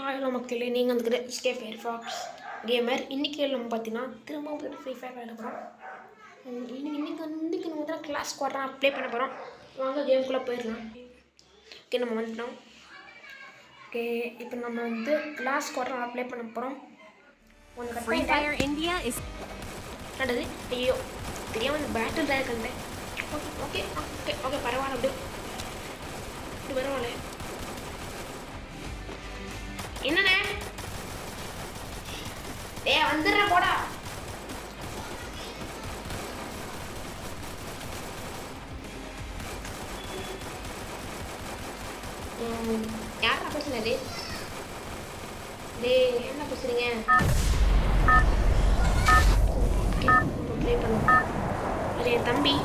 Hello மக்களே, நீங்கள் வந்துக்கிற SK Firefox gamer. இன்றைக்கி நம்ம பார்த்தீங்கன்னா திரும்ப ஃப்ரீ ஃபயர் விளையாட போகிறோம். இன்றைக்கி நம்ம தான் கிளாஸ்க்கு வரோம், அப்ளை பண்ண போகிறோம். வாங்க கேமுக்குள்ளே போயிடலாம். ஓகே, நம்ம வந்துட்டோம். ஓகே, இப்போ நம்ம வந்து கிளாஸ்க்கு வரோம், அப்ளை பண்ண போகிறோம். Free Fire India is நடது. ஐயோ, தெரியாமல் இந்த பேட்டில் தான் இருக்கேன். ஓகே ஓகே ஓகே ஓகே பரவாயில்ல. அப்படி பரவாயில்ல. என்னண்ணே வந்துடுற போடா. யாரா பேசுனது? என்ன பேசுறீங்க? ப்ளே பண்ணுவோம். என் தம்பி